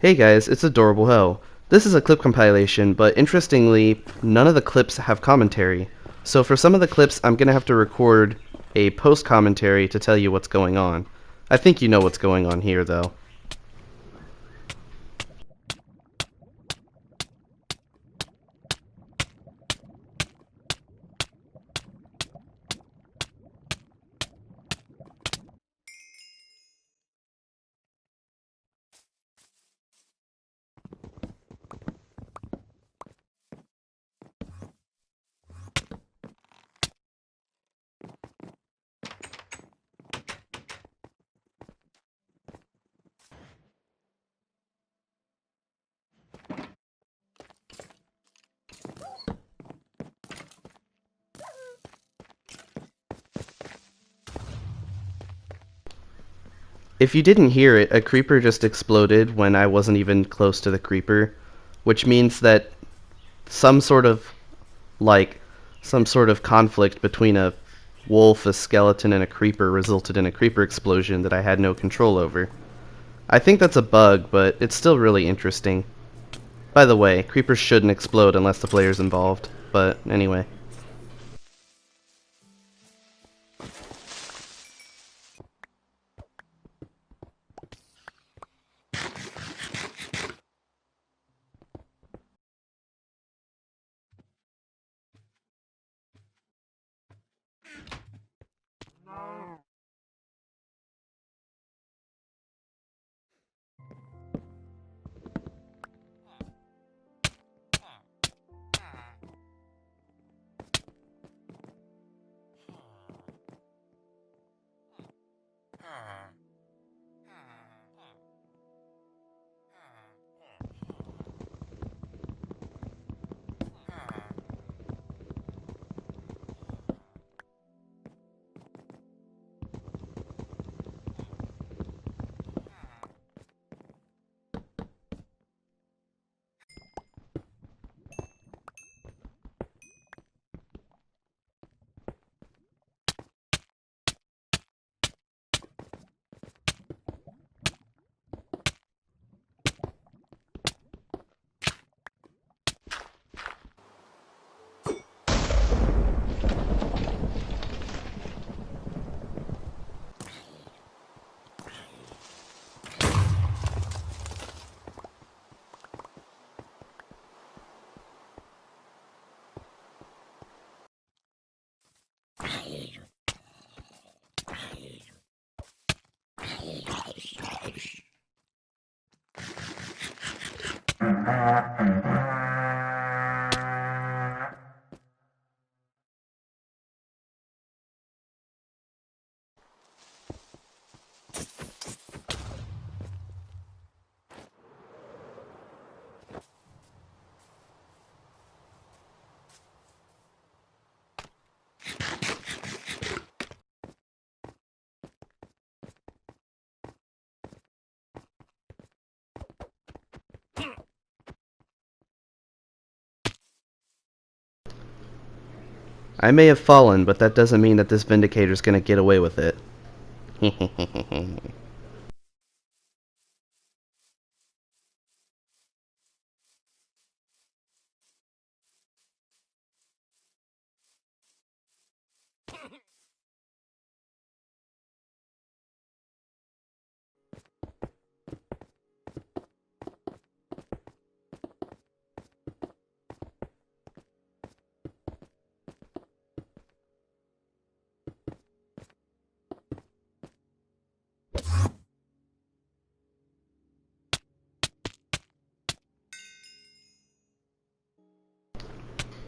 Hey guys, it's Adorable Ho. This is a clip compilation, but interestingly, none of the clips have commentary. So for some of the clips, I'm gonna have to record a post-commentary to tell you what's going on. I think you know what's going on here, though. If you didn't hear it, a creeper just exploded when I wasn't even close to the creeper, which means that some sort of, like, some sort of conflict between a wolf, a skeleton, and a creeper resulted in a creeper explosion that I had no control over. I think that's a bug, but it's still really interesting. By the way, creepers shouldn't explode unless the player's involved, but anyway. I may have fallen, but that doesn't mean that this Vindicator's gonna get away with it.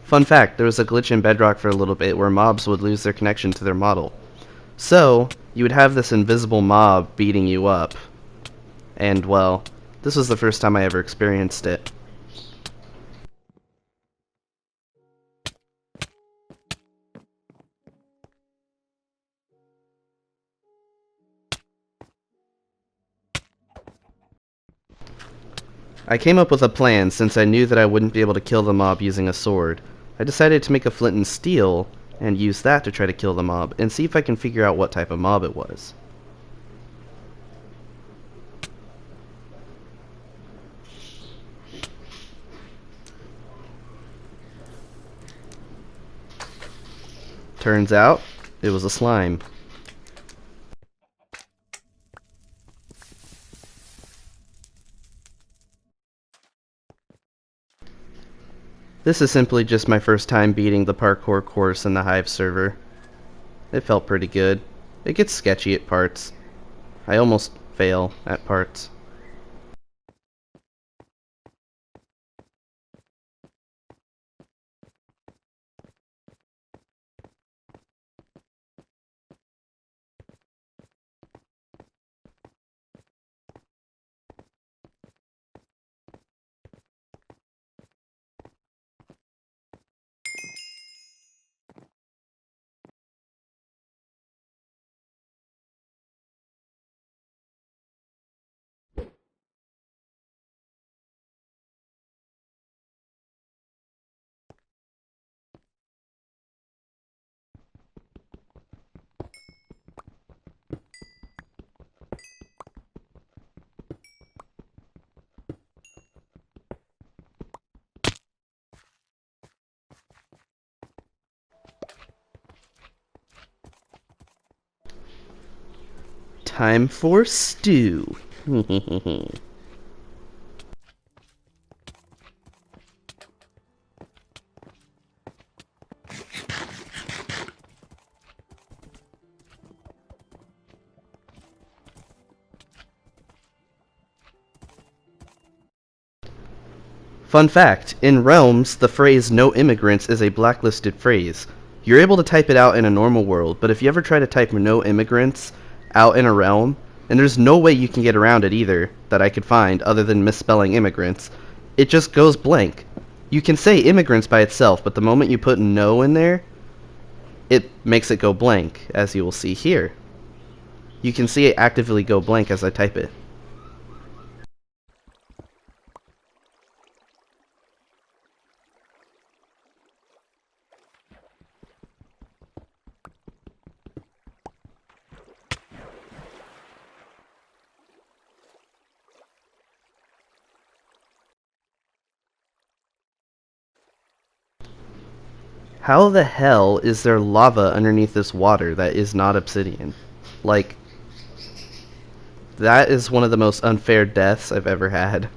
Fun fact, there was a glitch in Bedrock for a little bit where mobs would lose their connection to their model. So, you would have this invisible mob beating you up. And, well, this was the first time I ever experienced it. I came up with a plan since I knew that I wouldn't be able to kill the mob using a sword. I decided to make a flint and steel and use that to try to kill the mob and see if I can figure out what type of mob it was. Turns out, it was a slime. This is simply just my first time beating the parkour course in the Hive server. It felt pretty good. It gets sketchy at parts. I almost fail at parts. Time for stew. Fun fact, in Realms, the phrase no immigrants is a blacklisted phrase. You're able to type it out in a normal world, but if you ever try to type no immigrants out in a realm, and there's no way you can get around it either, that I could find, other than misspelling immigrants, it just goes blank. You can say immigrants by itself, but the moment you put no in there, it makes it go blank, as you will see here. You can see it actively go blank as I type it. How the hell is there lava underneath this water that is not obsidian? Like, that is one of the most unfair deaths I've ever had.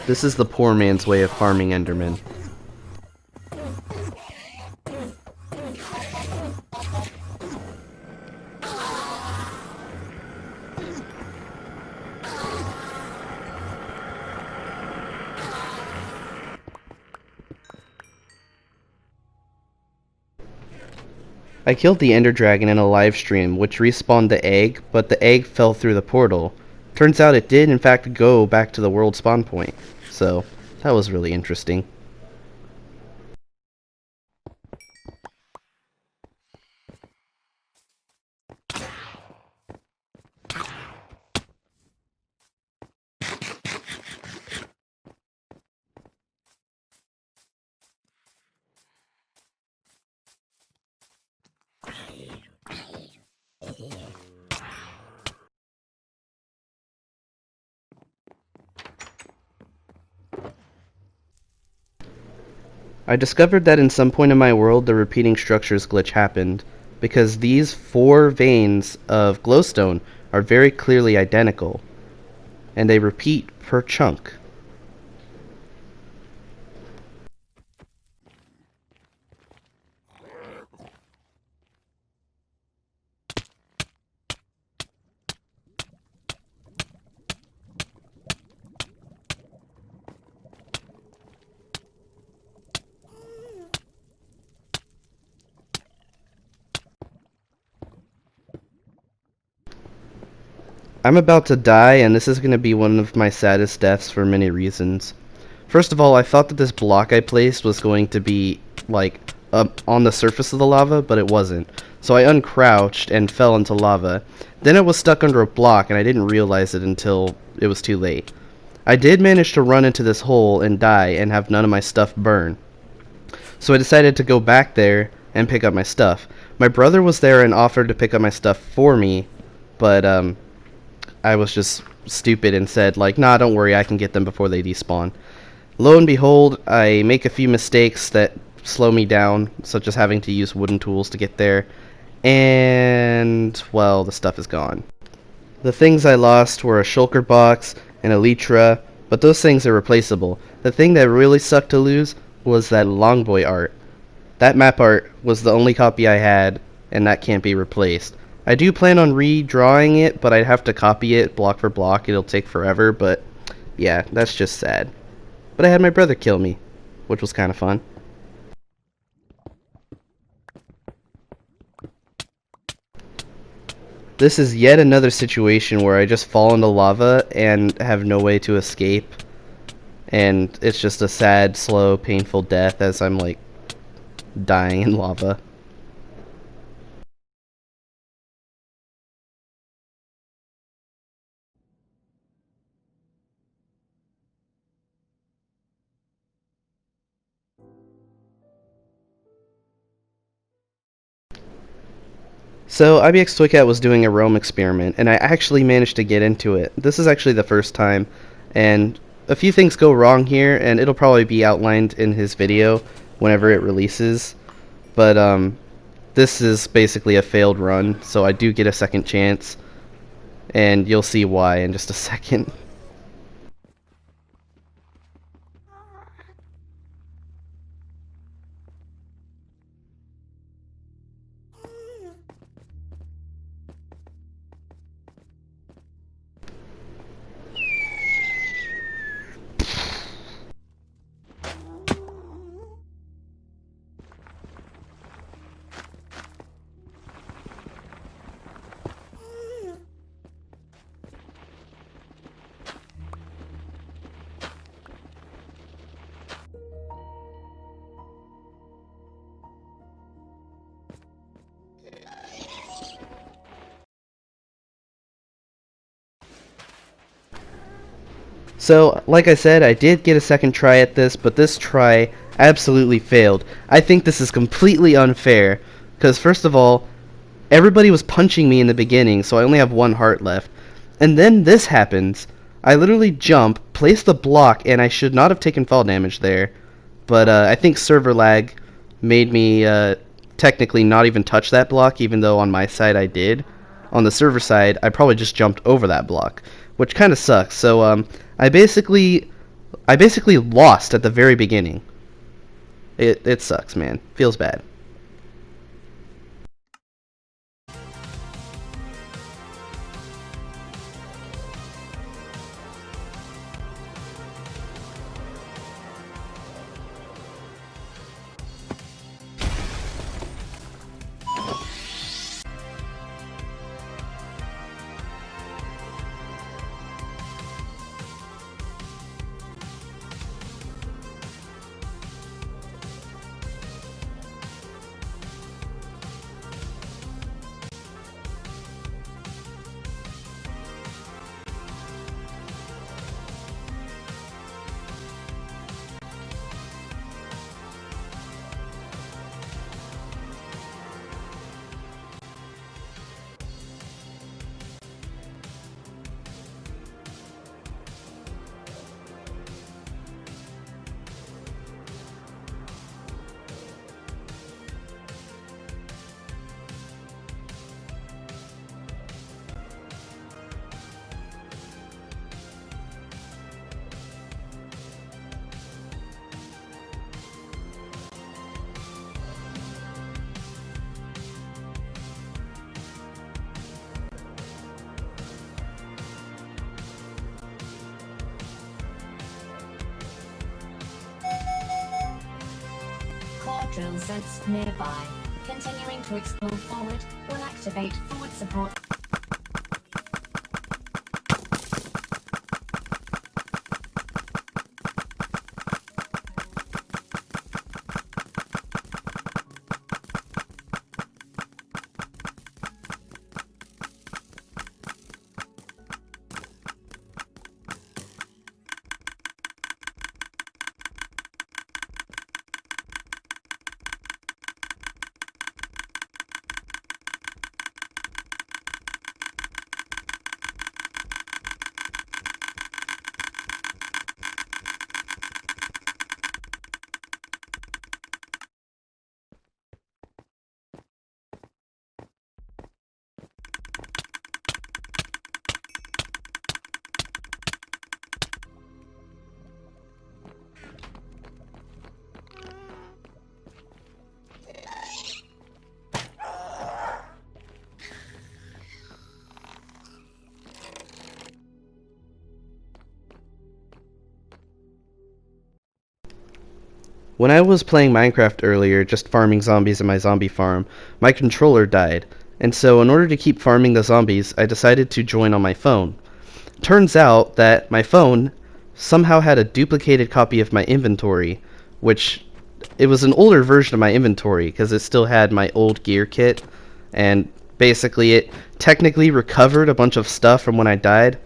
This is the poor man's way of farming Endermen. I killed the Ender Dragon in a live stream, which respawned the egg, but the egg fell through the portal. Turns out it did in fact go back to the world spawn point, so that was really interesting. I discovered that in some point in my world the repeating structures glitch happened, because these 4 veins of glowstone are very clearly identical, and they repeat per chunk. I'm about to die, and this is going to be one of my saddest deaths for many reasons. First of all, I thought that this block I placed was going to be, like, up on the surface of the lava, but it wasn't. So I uncrouched and fell into lava. Then it was stuck under a block, and I didn't realize it until it was too late. I did manage to run into this hole and die and have none of my stuff burn. So I decided to go back there and pick up my stuff. My brother was there and offered to pick up my stuff for me, but I was just stupid and said, like, nah, don't worry, I can get them before they despawn. Lo and behold, I make a few mistakes that slow me down, such as having to use wooden tools to get there, and, well, the stuff is gone. The things I lost were a shulker box and a Elytra, but those things are replaceable. The thing that really sucked to lose was that Longboy art. That map art was the only copy I had, and that can't be replaced. I do plan on redrawing it, but I'd have to copy it block for block. It'll take forever, but yeah, that's just sad. But I had my brother kill me, which was kind of fun. This is yet another situation where I just fall into lava and have no way to escape. And it's just a sad, slow, painful death as I'm like dying in lava. So IBX Toycat was doing a roam experiment, and I actually managed to get into it. This is actually the first time, and a few things go wrong here, and it'll probably be outlined in his video whenever it releases. But this is basically a failed run, so I do get a second chance, and you'll see why in just a second. So, like I said, I did get a second try at this, but this try absolutely failed. I think this is completely unfair, because first of all, everybody was punching me in the beginning, so I only have one heart left. And then this happens. I literally jump, place the block, and I should not have taken fall damage there. But I think server lag made me technically not even touch that block, even though on my side I did. On the server side, I probably just jumped over that block, which kind of sucks. So I basically lost at the very beginning. It sucks, man. Feels bad. Core drill sensed nearby. Continuing to explore forward, will activate forward support. When I was playing Minecraft earlier, just farming zombies in my zombie farm, my controller died. And so in order to keep farming the zombies, I decided to join on my phone. Turns out that my phone somehow had a duplicated copy of my inventory, which it was an older version of my inventory because it still had my old gear kit, and basically it technically recovered a bunch of stuff from when I died.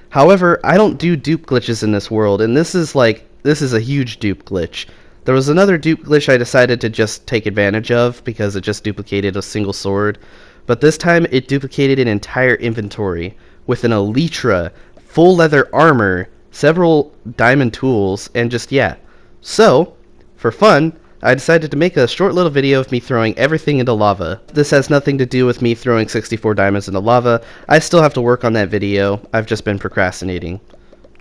However, I don't do dupe glitches in this world, and this is a huge dupe glitch. There was another dupe glitch I decided to just take advantage of because it just duplicated a single sword, but this time it duplicated an entire inventory with an elytra, full leather armor, several diamond tools, and just yeah. So, for fun, I decided to make a short little video of me throwing everything into lava. This has nothing to do with me throwing 64 diamonds into lava. I still have to work on that video. I've just been procrastinating.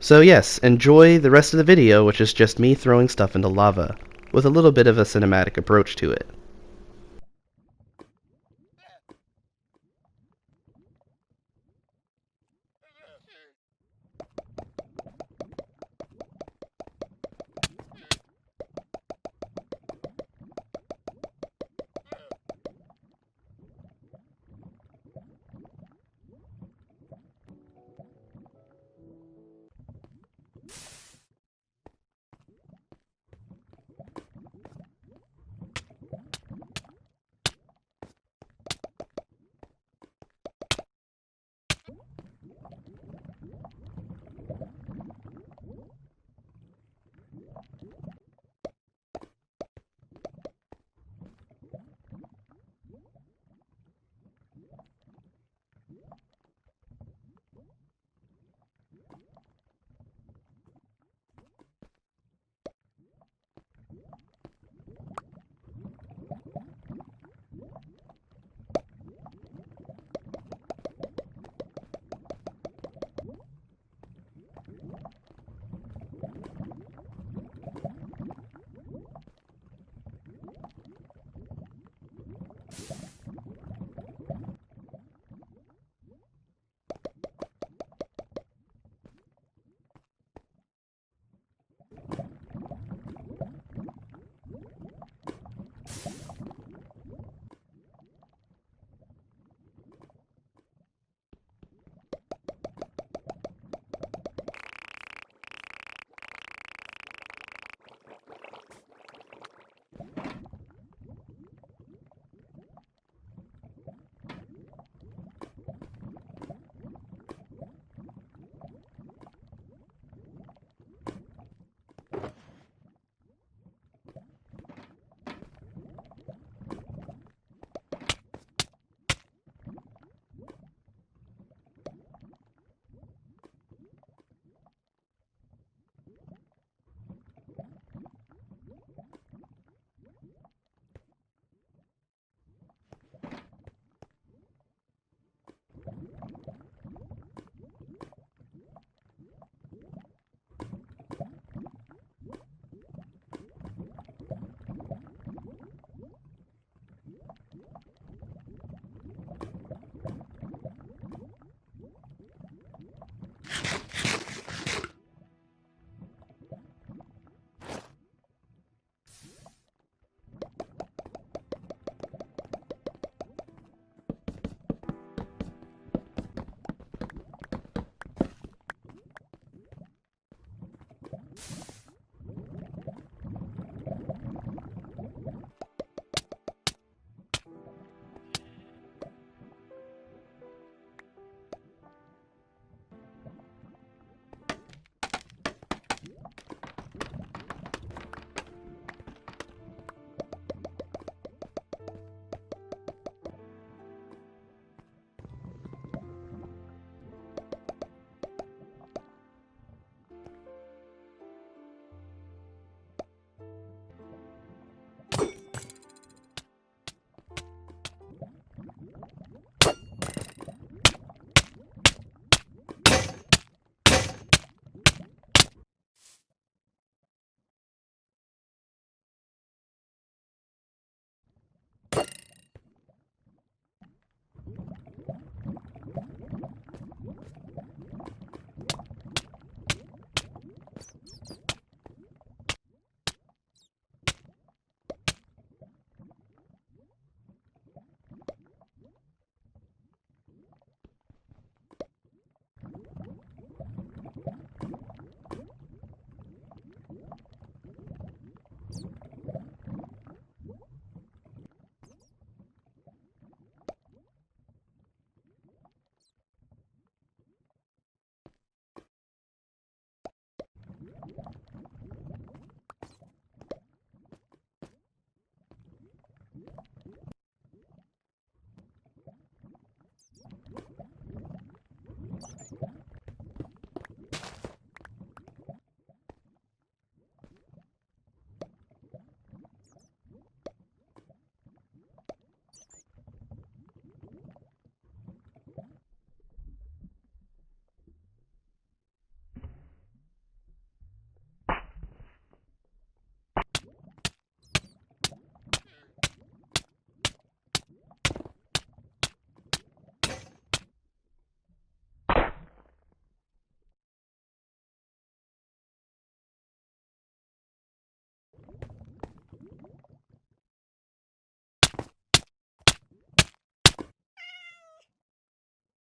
So yes, enjoy the rest of the video, which is just me throwing stuff into lava, with a little bit of a cinematic approach to it.